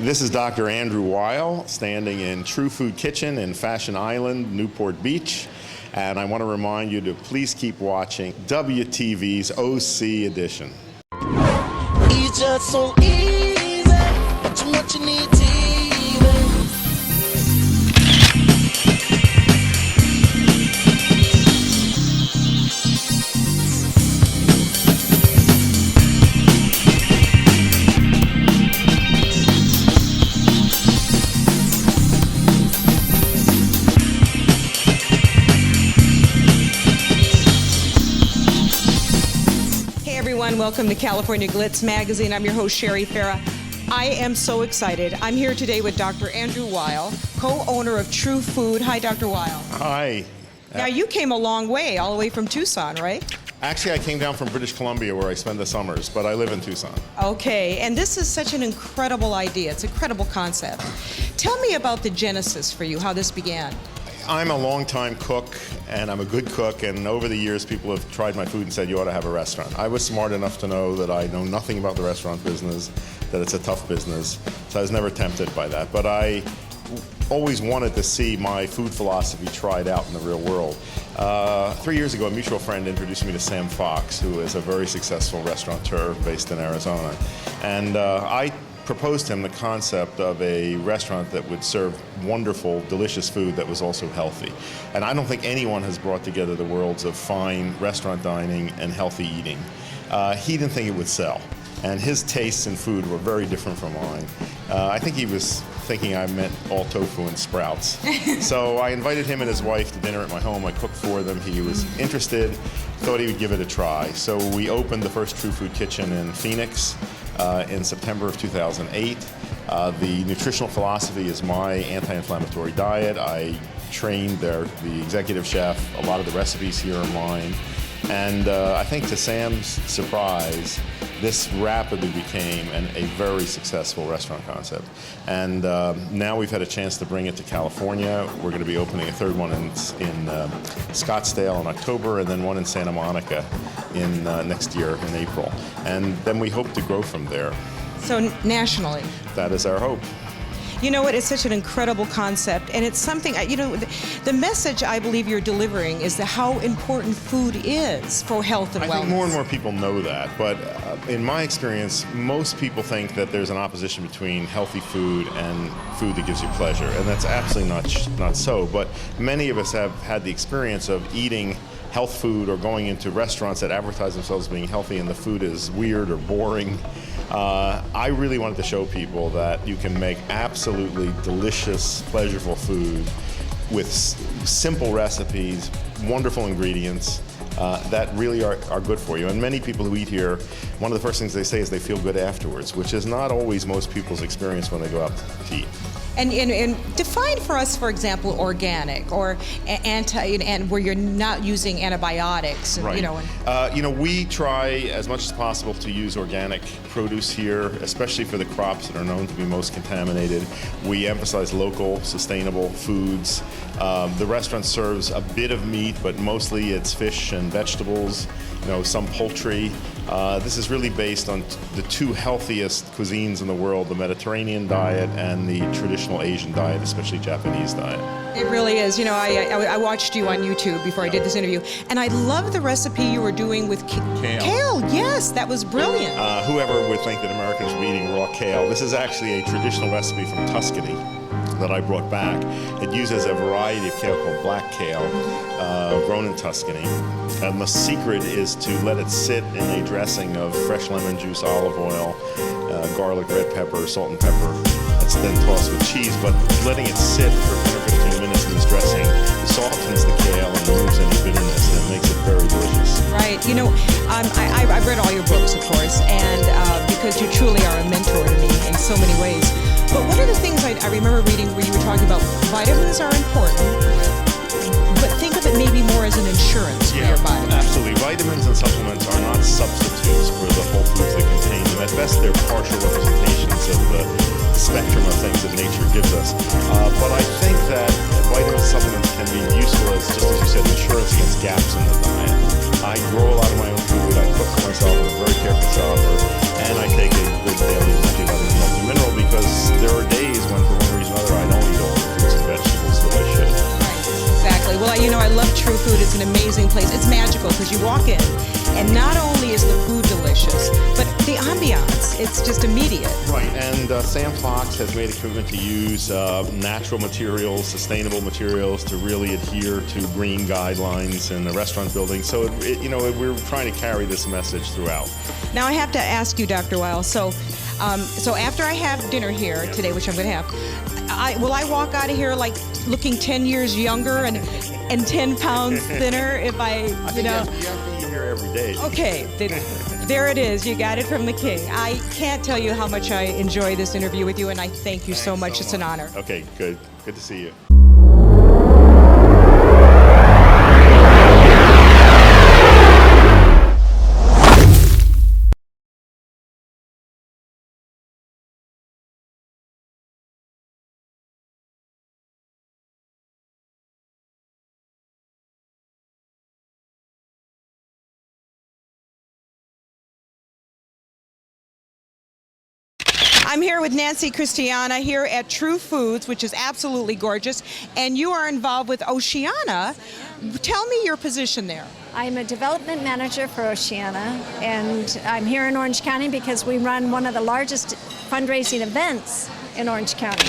This is Dr. Andrew Weil, standing in True Food Kitchen in Fashion Island, Newport Beach. And I want to remind you to please keep watching WTV's OC edition. It's just so easy, but too much you need to Welcome to California Glitz Magazine. I'm your host, Cherri Farah. I am so excited. I'm here today with Dr. Andrew Weil, co-owner of True Food. Hi, Dr. Weil. Hi. Now, you came a long way, all the way from Tucson, right? Actually, I came down from British Columbia where I spend the summers, but I live in Tucson. Okay, and this is such an incredible idea. It's an incredible concept. Tell me about the genesis for you, how this began. I'm a longtime cook, and I'm a good cook, and over the years people have tried my food and said, you ought to have a restaurant. I was smart enough to know that I know nothing about the restaurant business, that it's a tough business, so I was never tempted by that. But I always wanted to see my food philosophy tried out in the real world. 3 years ago, a mutual friend introduced me to Sam Fox, who is a very successful restaurateur based in Arizona. And I proposed to him the concept of a restaurant that would serve wonderful, delicious food that was also healthy. And I don't think anyone has brought together the worlds of fine restaurant dining and healthy eating. He didn't think it would sell, and his tastes in food were very different from mine. I think he was thinking I meant all tofu and sprouts. So I invited him and his wife to dinner at my home. I cooked for them. He was interested, thought he would give it a try. So we opened the first True Food Kitchen in Phoenix in September of 2008. The nutritional philosophy is my anti-inflammatory diet. I trained the executive chef. A lot of the recipes here are mine. And I think to Sam's surprise, this rapidly became a very successful restaurant concept. And now we've had a chance to bring it to California. We're going to be opening a third one in Scottsdale in October, and then one in Santa Monica in next year in April. And then we hope to grow from there. So nationally? That is our hope. You know what, it's such an incredible concept, and it's something, the message I believe you're delivering is how important food is for health and wellness. I think more and more people know that, but in my experience, most people think that there's an opposition between healthy food and food that gives you pleasure, and that's absolutely not so. But many of us have had the experience of eating health food or going into restaurants that advertise themselves as being healthy and the food is weird or boring. I really wanted to show people that you can make absolutely delicious, pleasurable food with simple recipes, wonderful ingredients that really are good for you. And many people who eat here, one of the first things they say is they feel good afterwards, which is not always most people's experience when they go out to eat. And define for us, for example, organic or and where you're not using antibiotics. Right. We try as much as possible to use organic produce here, especially for the crops that are known to be most contaminated. We emphasize local, sustainable foods. The restaurant serves a bit of meat, but mostly it's fish and vegetables. Some poultry. This is really based on the two healthiest cuisines in the world, the Mediterranean diet and the traditional Asian diet, especially Japanese diet. It really is. I watched you on YouTube before I did this interview, and I love the recipe you were doing with kale. Yes, that was brilliant. Whoever would think that Americans were eating raw kale, this is actually a traditional recipe from Tuscany that I brought back. It uses a variety of kale called black kale, grown in Tuscany. And the secret is to let it sit in a dressing of fresh lemon juice, olive oil, garlic, red pepper, salt and pepper. It's then tossed with cheese, but letting it sit for 10 or 15 minutes in this dressing softens the kale and removes any bitterness, and it makes it very delicious. Right. I've read all your books, of course, and because you truly are a mentor to me in so many ways. But one of the things I remember reading where you were talking about vitamins are important, but think of it maybe more as an insurance for your body. Absolutely. Vitamins and supplements are not substitutes for the whole foods that contain them. At best, they're partial representations of the spectrum of things that nature gives us. But I think that vitamin supplements can be useful as, just as you said, insurance against gaps in the diet. I grow a lot of my own food. I cook for myself. I'm a very careful shopper. And I take a good daily multivitamin, multi-mineral because there are days when, for one reason or another, I don't eat all the fruits and vegetables that I should. Exactly. Well, I love True Food. It's an amazing place. It's magical because you walk in, and not only is the food delicious, but the ambiance, it's just immediate. Right, and Sam Fox has made a commitment to use natural materials, sustainable materials to really adhere to green guidelines in the restaurant building. So, we're trying to carry this message throughout. Now, I have to ask you, Dr. Weil, so after I have dinner here today, which I'm going to have, will I walk out of here like looking 10 years younger and 10 pounds thinner if You have to eat here every day. Okay, there it is. You got it from the king. I can't tell you how much I enjoy this interview with you, and I thank you so much. It's an honor. Okay, good. Good to see you. I'm here with Nancy Christiana here at True Foods, which is absolutely gorgeous, and you are involved with Oceana. Tell me your position there. I'm a development manager for Oceana, and I'm here in Orange County because we run one of the largest fundraising events in Orange County.